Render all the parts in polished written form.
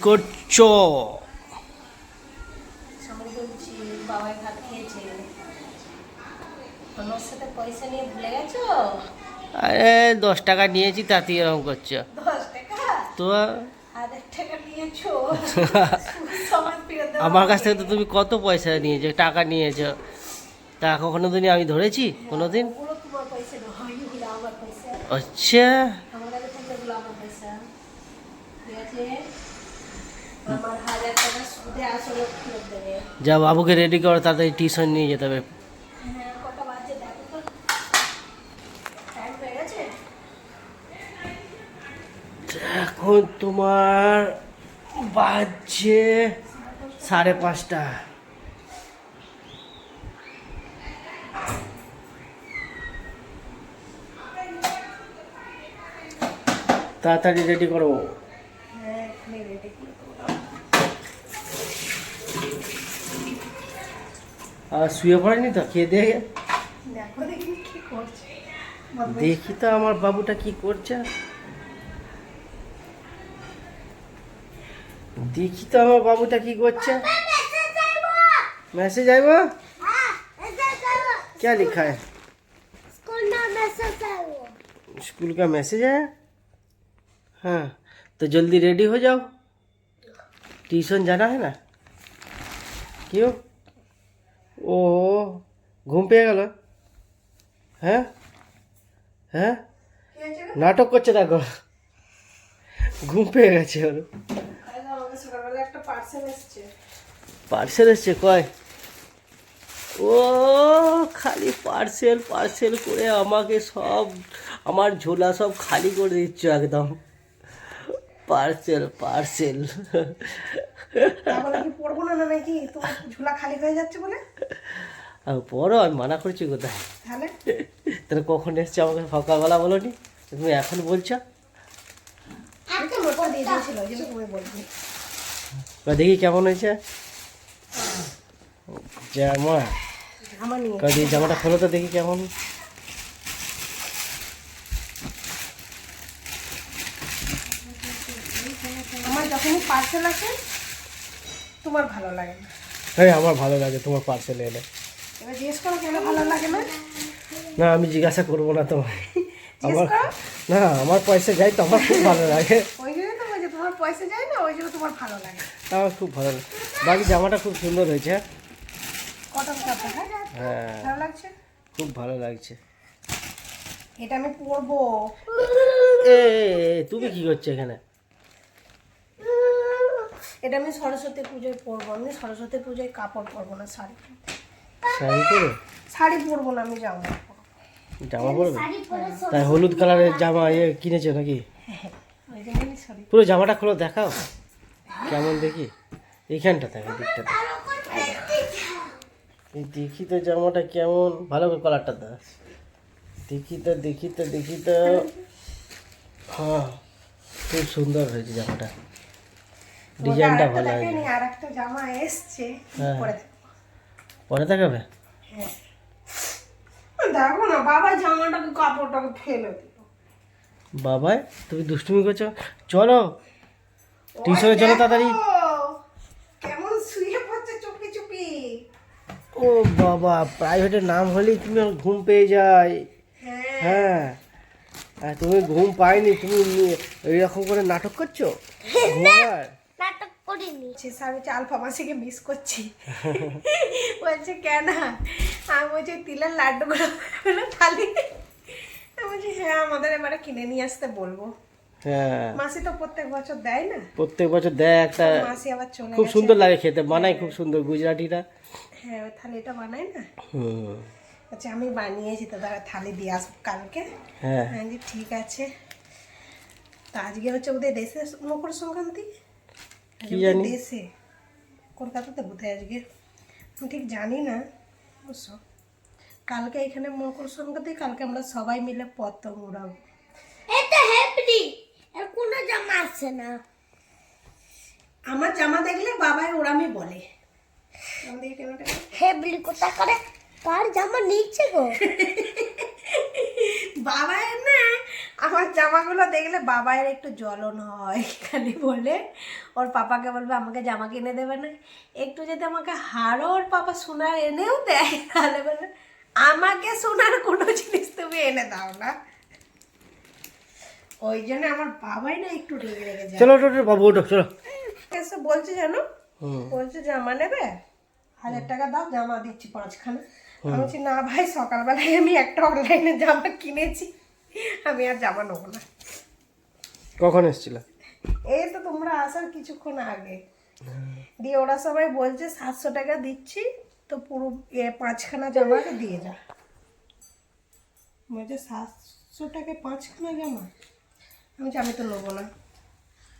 করছো? বাবাই ভাত খেয়েছে। আমার সাথে পয়সা নিয়ে ভুলে গেছো? আরে 10 টাকা নিয়েছি, তাতে এরকম করছো 10 টাকা? তো? 1000 টাকা নিয়েছো? সমাজ ফিরে দাও আমার কাছ থেকে আমাকে। তো তুমি কত পয়সা নিয়েছো, টাকা নিয়েছো, তা কখনো দিনই আমি ধরেছি কোনোদিন? ওগুলো তোমার পয়সা নয়, ওগুলো আমার পয়সা। আচ্ছা, আমার কাছে থাকলে ওগুলো আমার পয়সা। ঠিক আছে? আমার 1000 টাকা সুদে আসলে ফেরত দেবে। যা বাবুকে রেডি করো, তাড়াতাড়ি টিউশন নিয়ে যেতে হবে। হ্যাঁ, কটা বাজে দেখো তো। টাইম হয়ে গেছে? এখন তোমার বাজছে 5:30। তাড়াতাড়ি রেডি করো। হ্যাঁ, এখনই রেডি করে দেবো। আর শুয়ে পড়েনি তো? খেয়ে দিয়ে দেখো দেখি কি করছে। দেখি তো আমার বাবুটা কি করছে। দেখি তো আমার বাবুটা কি করছে। मैसेज आए वो? क्या लिखा है? स्कूल का मैसेज है। हाँ, तो जल्दी रेडी हो जाओ, ट्यूशन जाना है ना। क्यों? ओ, घूम पे गल? हैं? हैं? নাটক করছে দেখো, ঘুম পেয়ে গেছে ওর। আমাকে সকালবেলা একটা পার্সেল এসেছে। পার্সেল এসছে কয়? ও খালি পার্সেল পার্সেল করে আমাকে সব, আমার ঝোলা সব খালি করে দিচ্ছ একদম। Parcel parcel. তারপরে কি পড়বো না নাকি? তোমার ঝোলা খালি হয়ে যাচ্ছে বলে? আর পড়ো, আমি মানা করছি কোথায়? তাহলে তাহলে কখন এসছে আমাকে সকালবেলা বলোনি, তুমি এখন বলছো? নোটটা দিয়ে দিয়েছিল, ওই জন্য তুমি বলবি। বা দেখি কেমন হয়েছে জামা। আমার নিয়ে কাজে জামাটা খোলো তো দেখি কেমন। আমার যখনই পার্সেল আসে তোমার ভালো লাগে না। হ্যাঁ, আমার ভালো লাগে তোমার পার্সেল এলে। এবার জিজ্ঞেস করো কেন ভালো লাগে না? না, আমি জিজ্ঞাসা করবো না তোমায়। আমার করো। না, আমার পয়সা যাই তো আমার খুব ভালো লাগে। ওই জন্যই তো বলছি তোমার পয়সা যায় না, ওই জন্য তোমার ভালো লাগে। আমার খুব ভালো লাগে। বাকি জামাটা খুব সুন্দর হয়েছে। কত টাকা? হ্যাঁ, ভালো লাগছে? খুব ভালো লাগছে। এটা আমি পরবো। এ তুমি কি করছো এখানে? এটা আমি সরস্বতী পুজোয় পরবো। আমি সরস্বতী পুজোয় কাপড় পরবো না, শাড়ি। শাড়ি পরে? শাড়ি পরবো না, আমি জামা পরবো। জামা পরবে? তাই হলুদ কালারের জামা কিনেছো নাকি? ওই জন্যই শাড়ি। পুরো জামাটা খুলে দেখাও কেমন দেখি। এইখানটা থাকে, দিকটা দেখি তো জামাটা কেমন। ভালো করে কলারটা দাও, দেখি তো দেখি তো দেখি তো। হ্যাঁ, খুব সুন্দর হয়েছে জামাটা, ডিজাইনটা ভালো হয়েছে। আর একটা জামা এসছে, হ্যাঁ, পরে দেখো। পরে দেখাবে। হ্যাঁ, দেখো না বাবা জামাটাকে কাপড়টাকে ফেলে দিল। বাবাই তুমি দুষ্টুমি করছো, চলো টিউশনে চলো তাড়াতাড়ি। কেমন শুয়ে পড়ছে চুপি চুপি। ও বাবা, প্রাইভেটের নাম হলেই তুমি আমার ঘুম পেয়ে যায়। হ্যাঁ, হ্যাঁ, আর তুমি ঘুম পাইনি, তুমি এইরকম করে নাটক করছো ঘুমাবার। নাটক করিনি। আমি আলফা মাসিকে মিস করছি। বলছে কেন? আমি বলছি তিলের লাড্ডুগুলো থালি। আমি বলছি হ্যাঁ, আমাদের এবারে কিনে নিয়ে আসতে বলবো। হ্যাঁ, মাসি তো প্রত্যেক বছর দেয় না। প্রত্যেক বছর দেয় একটা, মাসি আবার চলে খুব গেছে। সুন্দর লাগে খেতে, বানায় খুব সুন্দর গুজরাটিরা। হ্যাঁ, ওই থালিটা বানায় না। হুম, আচ্ছা, আমি বানিয়েছি তো, তারা থালি দিয়ে আসবো কালকে। হ্যাঁ, হ্যাঁ জি, ঠিক আছে। তা আজকে হচ্ছে ওদের দেশে মকর সংক্রান্তি। কি জানি। দেশে কলকাতাতে বোধহয় আজকে, আমি ঠিক জানি না অবশ্য। কালকে এখানে মকর সংক্রান্তি, কালকে আমরা সবাই মিলে পতঙ্গ উড়াবো। এটা হেপি এর কোনো জামা আছে না। আমার জামা দেখলে বাবাই ওরামি বলে। আমাদের কেনাটা হেবলি কোথা করে কার জামা নিচ্ছে গো? বাবাই না, আমার জামাগুলো দেখলে বাবায়ের একটু জ্বলন হয় খালি বলে ওর পাপাকে বলবে আমাকে জামা কিনে দেবে না, একটু যদি আমাকে হারও ওর পাপা সোনার এনেও দেয় তাহলে বলবে আমাকে সোনার কোনো জিনিস তুমি এনে দাও না। ওই জন্য আমার বাবাই না একটু রেগে রেগে যায়। চলো ওঠো ওঠো বাবু ওঠো চলো। এসে বলছে জানো, হুম। বলছে জামা নেবে, 1000 টাকা দাও জামা দিচ্ছি 5খানা। আমি বলছি না ভাই, সকালবেলায় আমি একটা অনলাইনে জামা কিনেছি, আমি আর জামা নেবো না। কখন এসেছিল? এই তো তোমরা আসার কিছুক্ষণ আগে। দিয়ে ওরা সবাই বলছে 700 টাকা দিচ্ছি তো পুরো 5খানা জামাকে দিয়ে যা। বলছে 700 টাকায় 5খানা জামা। আমি বলছি আমি তো নেবো না,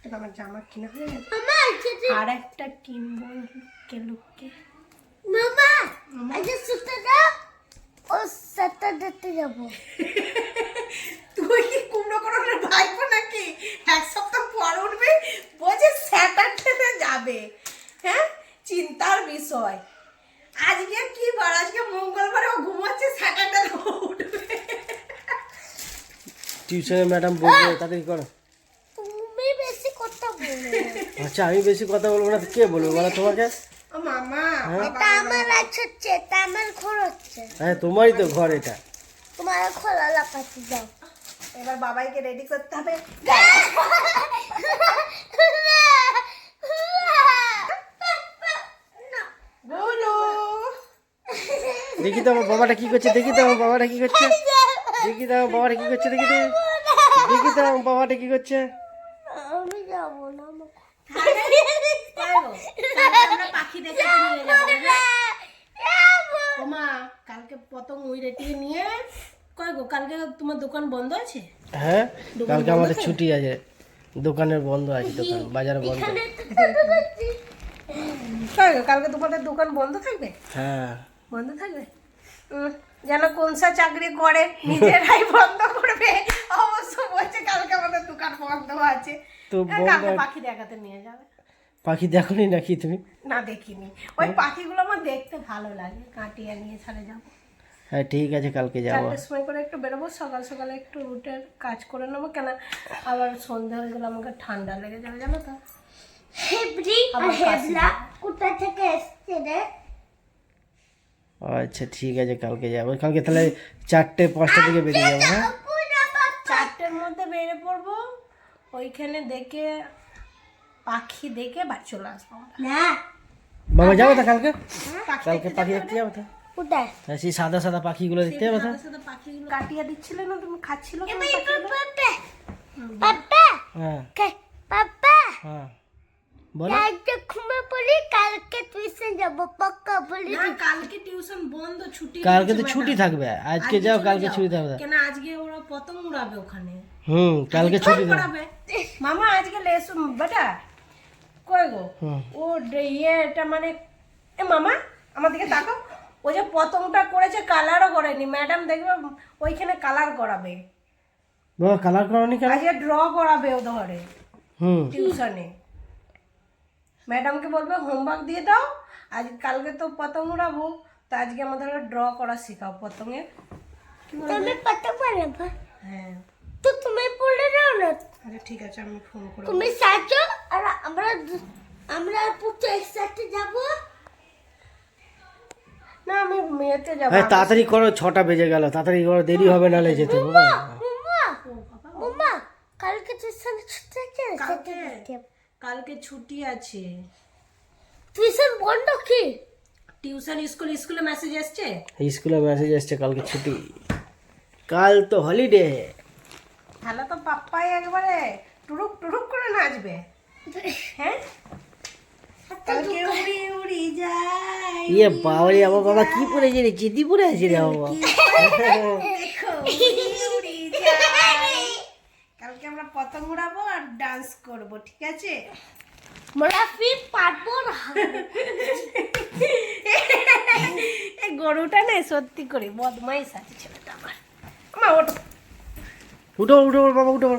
এটা আমার জামা কিনা হয়ে গেছে, মামা যদি আর একটা কিনবো লুককে লুককে। মামা আজকে সুতো দাও, ও সাতটা দেখতে যাবো। তুই কি কুমড়ো করনের ভাইপো নাকি? 1 সপ্তাহ পর উঠবে, বলছে স্যাটারডেতে যাবে। হ্যাঁ, চিন্তার বিষয়। আজকে কি বার? আজকে মঙ্গলবার, ও ঘুমাচ্ছে, স্যাটারডে উঠবে। টিউশনের ম্যাডাম বলবে তাড়াতাড়ি করো। তুমি বেশি কথা বলো। আচ্ছা আমি বেশি কথা বলবো না তো কে বলবো বলো তোমাকে? ও মামা, এটা আমার আছে হচ্ছে, এটা আমার ঘর হচ্ছে। হ্যাঁ তোমারই তো ঘর এটা। তোমার খোলা লাপাতি যাও। এবার বাবাইকে রেডি করতে হবে। বলো দেখি তো আমার বাবাটা কি করছে, দেখি তো আমার বাবাটা কি করছে, দেখি তো আমার বাবাটা কি করছে, দেখি তো, দেখি তো আমার বাবাটা কি করছে। আমি যাবো না। আমরা পাখি দেখে নিয়ে যাবো। ওমা, কালকে পতঙ্গ উড়ে টিয়ে নিয়ে কয় গো, কালকে তোমার দোকান বন্ধ আছে? হ্যাঁ কালকে আমাদের ছুটি আছে, দোকানের বন্ধ আছে, দোকান বাজার বন্ধ। কয় গো, কালকে তোমাদের দোকান বন্ধ থাকবে? হ্যাঁ বন্ধ থাকবে? যেন কোনসা চাকরি করে নিজেরাই বন্ধ করবে। অবশ্য বলছে কালকে আমাদের দোকান বন্ধ আছে। তো কালকে পাখি দেখাতে নিয়ে যাবে। পাখি দেখোনি নাকি তুমি? না দেখিনি, ওই পাখিগুলো আমার দেখতে ভালো লাগে, কাটিয়ে নিয়ে ছাড়ে যাবো। হ্যাঁ ঠিক আছে কালকে যাবো। 4টার সময় করে একটু বেরোবো, সকাল সকালে একটু রুটের কাজ করে নেবো, কেন আবার সন্ধ্যা হয়ে গেলে আমাকে ঠান্ডা লেগে যাবে জানো তো। হেবরি আর হেবলা কোথা থেকে এসছে রে? আচ্ছা ঠিক আছে কালকে যাবো। কালকে তাহলে 4টে-5টা দিকে বেরিয়ে যাবো। হ্যাঁ 4টের মধ্যে বেরিয়ে পড়বো, ওইখানে দেখে পাখি দেখে বাড়ি চলে আসবো আমরা। না বাবা যাবো তো কালকে? পাখি কালকে পাখি দেখতে যাবো তো? কোথায়? হ্যাঁ, সেই সাদা সাদা পাখিগুলো দেখতে যাবো তো? সাদা সাদা পাখিগুলো কাটিয়ে দিচ্ছিলে না তুমি, খাচ্ছিল কেন পাখিগুলো? পাপা হ্যাঁ পাপা হ্যাঁ বলো। আজকে ঘুমে পড়ি, কালকে টিউশন যাবো পাক্কা বলি। না, কালকে টিউশন বন্ধ, ছুটি। কালকে তো ছুটি থাকবে, আজকে যাও কালকে ছুটি থাকবে। কেন আজকে ওরা পতঙ্গ উড়াবে ওখানে, কালকে ছুটি থাকবে। পড়াবে। মামা আজকে লেস বেটা কই গো, ও ইয়েটা মানে, এ মামা আমার দিকে তাকাও, ও যে পতঙ্গটা করেছে কালারও করেনি, ম্যাডাম দেখবে ওইখানে কালার করাবে। বাবা কালার করনি কেন? আজকে ড্র করাবে ও ধরে হুম টিউশনে। ম্যাডামকে বলবে হোমওয়ার্ক দিয়ে দাও, আজ কালকে তো পতঙ্গ উড়াবো, তো আজকে আমাদের ড্র করা শেখাও পতঙ্গের। কি বলবে? তুমি পাতা পারবে? হ্যাঁ তো তুমি পড়ে যাও না, আচ্ছা ঠিক আছে, আমি ফোন করে তুমি সাজো আর আমরা পুরো একসাথে যাব। না, আমি মেয়েতে যাবো। হ্যাঁ তাড়াতাড়ি করো, 6টা বেজে গেল, তাড়াতাড়ি করো, দেরি হবে নালে যেতে বাবা। মামা কালকে টিউশন ছুটি আছে, কালকে ছুটি আছে। টিউশন বন্ধ কি? টিউশন স্কুলে মেসেজ এসছে। স্কুলে মেসেজ এসছে কালকে ছুটি, কাল তো হলিডে। তাহলে তো পাপ্পাই একবারে টুরুক টুরুক করে নাচবে। হ্যাঁ, কালকে উড়ি উড়ি যাই। ইয়ে বাবারে, আমার বাবা কি পরেছে রে, চিঠি পরে আছে রে বাবা। দেখো উড়ি উড়ি যাই। কালকে আমরা পতঙ্গ উড়াবো আর ডান্স করব, ঠিক আছে? মোরা ফির পারবো না। এই গরুটা না সত্যি করে বদমাইশ আছে ছেলেটা আমার। ওঠো উঠো উঠো বাবা উঠো।